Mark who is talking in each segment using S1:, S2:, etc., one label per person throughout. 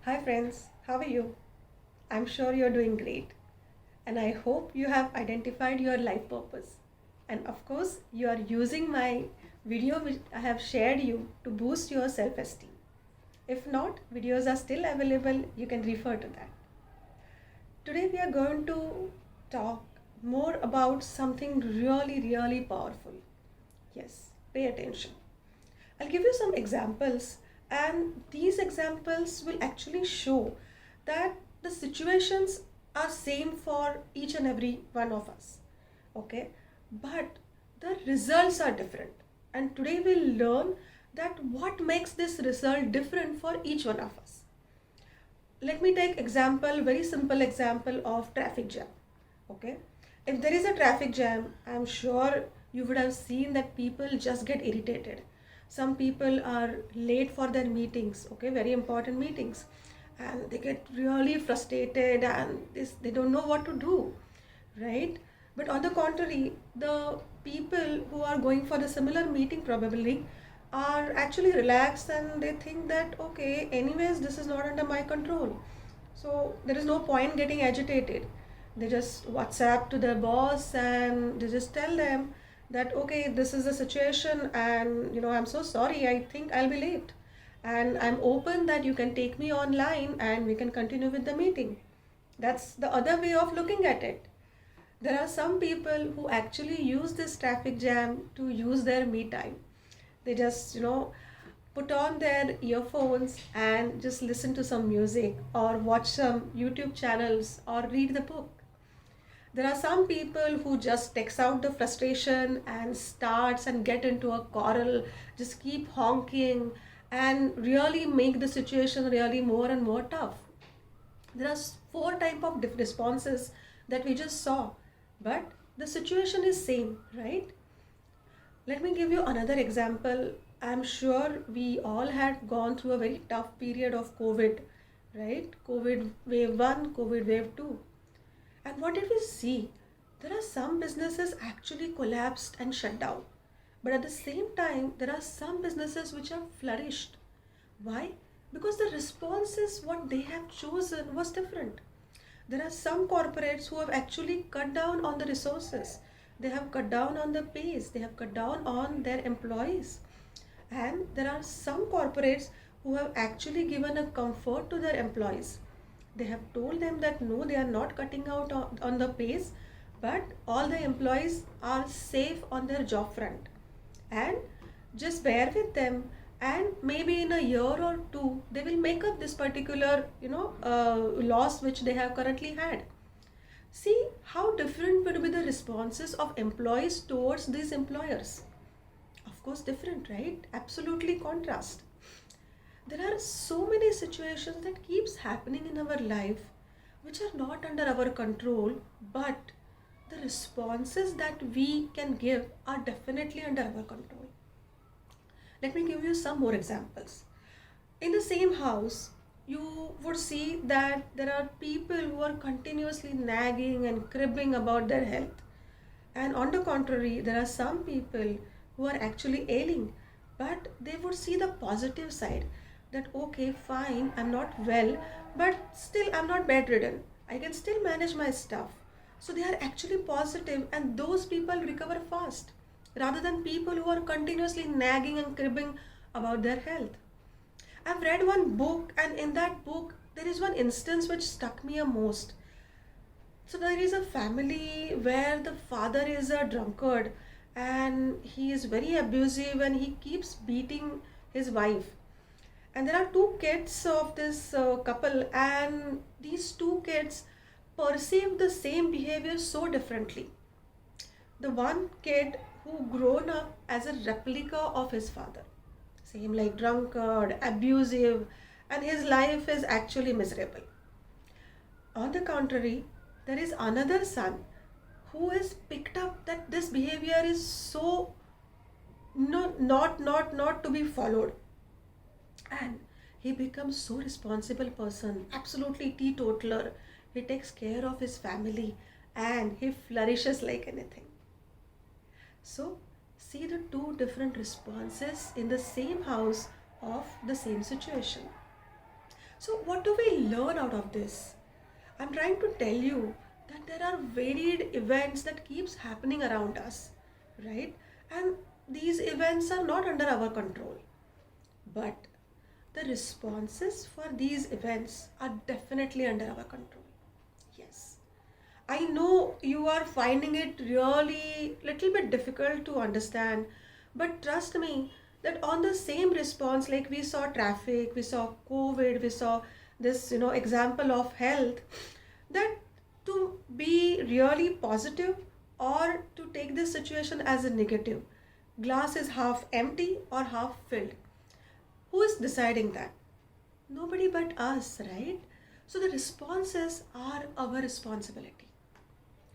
S1: Hi friends, how are you? I'm sure you're doing great and I hope you have identified your life purpose. And of course, you are using my video which I have shared you to boost your self-esteem. If not, videos are still available, you can refer to that. Today we are going to talk more about something really powerful. Yes, pay attention. I'll give you some examples, and these examples will actually show that the situations are same for each and every one of us. Okay, but the results are different. And today we'll learn that what makes this result different for each one of us. Let me take example, very simple example of traffic jam. Okay, if there is a traffic jam, I'm sure you would have seen that people just get irritated. Some people are late for their meetings, okay, very important meetings, and they get really frustrated and they don't know what to do, right? But on the contrary, the people who are going for the similar meeting probably are actually relaxed and they think that okay, anyways, this is not under my control. So there is no point getting agitated. They just WhatsApp to their boss and they just tell them that okay, this is the situation and I'm so sorry, I think I'll be late. And I'm open that you can take me online and we can continue with the meeting. That's the other way of looking at it. There are some people who actually use this traffic jam to use their me time. They just, put on their earphones and just listen to some music or watch some YouTube channels or read the book. There are some people who just takes out the frustration and starts and get into a quarrel, just keep honking and really make the situation really more and more tough. There are four type of responses that we just saw, but the situation is same, right? Let me give you another example. I'm sure we all had gone through a very tough period of COVID, right? COVID wave 1, COVID wave 2. And what did we see? There are some businesses actually collapsed and shut down. But at the same time, there are some businesses which have flourished. Why? Because the responses, what they have chosen was different. There are some corporates who have actually cut down on the resources. They have cut down on the pays. They have cut down on their employees. And there are some corporates who have actually given a comfort to their employees. They have told them that no, they are not cutting out on the pays, but all the employees are safe on their job front. And just bear with them, and maybe in a year or two they will make up this particular loss which they have currently had. See how different would be the responses of employees towards these employers. Of course different, right? Absolutely contrast. There are so many situations that keeps happening in our life which are not under our control, but the responses that we can give are definitely under our control. Let me give you some more examples. In the same house, you would see that there are people who are continuously nagging and cribbing about their health. And on the contrary, there are some people who are actually ailing, but they would see the positive side that okay, fine, I'm not well, but still I'm not bedridden. I can still manage my stuff. So they are actually positive, and those people recover fast rather than people who are continuously nagging and cribbing about their health. I've read one book, and in that book, there is one instance which struck me a most. So there is a family where the father is a drunkard and he is very abusive and he keeps beating his wife. And there are two kids of this couple, and these two kids perceive the same behavior so differently. The one kid who grown up as a replica of his father, same like drunkard, abusive, and his life is actually miserable. On the contrary, there is another son who has picked up that this behavior is so not to be followed, and he becomes so responsible person, absolutely teetotaler. He takes care of his family and he flourishes like anything. So see the two different responses in the same house of the same situation. So what do we learn out of this? I'm trying to tell you that there are varied events that keeps happening around us, right? And these events are not under our control. But the responses for these events are definitely under our control. Yes. I know you are finding it really little bit difficult to understand, but trust me that on the same response, like we saw traffic, we saw COVID, we saw this, example of health, that to be really positive or to take this situation as a negative, glass is half empty or half filled. Who is deciding that? Nobody but us, right? So the responses are our responsibility,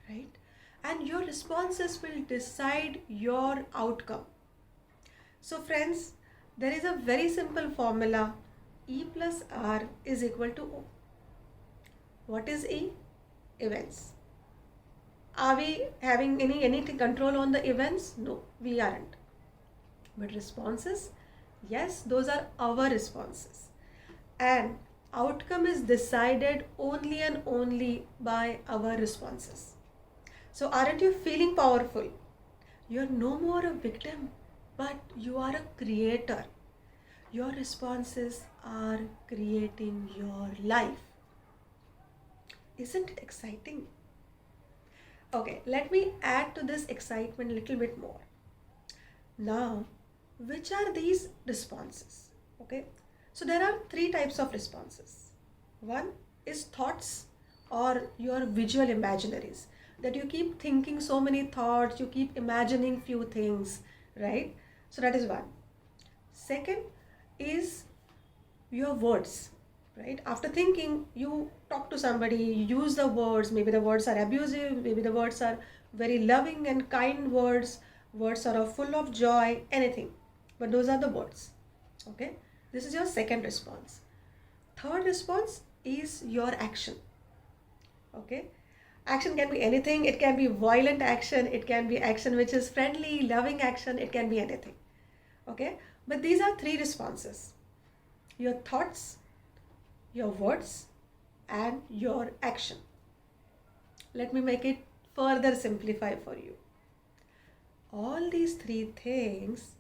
S1: right? And your responses will decide your outcome. So friends, there is a very simple formula. E plus R is equal to O. What is E? Events. Are we having any control on the events? No, we aren't. But responses, yes, those are our responses. And outcome is decided only and only by our responses. So aren't you feeling powerful? You're no more a victim, but you are a creator. Your responses are creating your life. Isn't it exciting? Okay, let me add to this excitement a little bit more. Now, which are these responses? Okay, so there are three types of responses. One is thoughts or your visual imaginaries, that you keep thinking so many thoughts, you keep imagining few things, right? So that is one. Second is your words, right? After thinking, you talk to somebody, you use the words, maybe the words are abusive, maybe the words are very loving and kind words, words are full of joy, anything. But those are the words, okay? This is your second response. Third response is your action, okay? Action can be anything. It can be violent action, it can be action which is friendly, loving action, it can be anything, okay? But these are three responses: your thoughts, your words, and your action. Let me make it further simplify for you. All these three things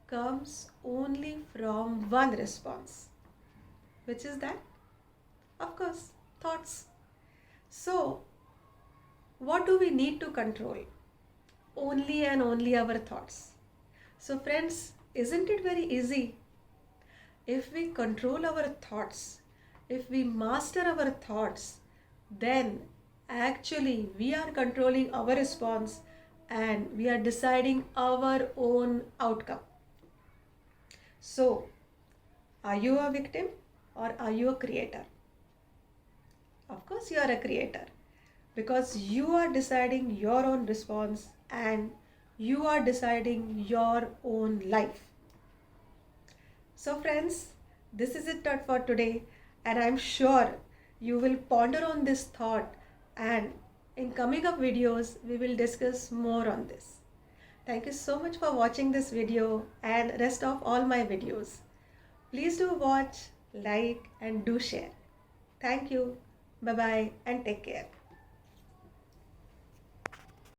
S1: comes only from one response. Which is that? Of course, thoughts. So, what do we need to control? Only and only our thoughts. So friends, isn't it very easy? If we control our thoughts, if we master our thoughts, then actually we are controlling our response and we are deciding our own outcome. So, are you a victim or are you a creator? Of course you are a creator, because you are deciding your own response and you are deciding your own life. So friends, this is it for today, and I'm sure you will ponder on this thought, and in coming up videos we will discuss more on this. Thank you so much for watching this video and rest of all my videos. Please do watch, like and do share. Thank you. Bye bye and take care.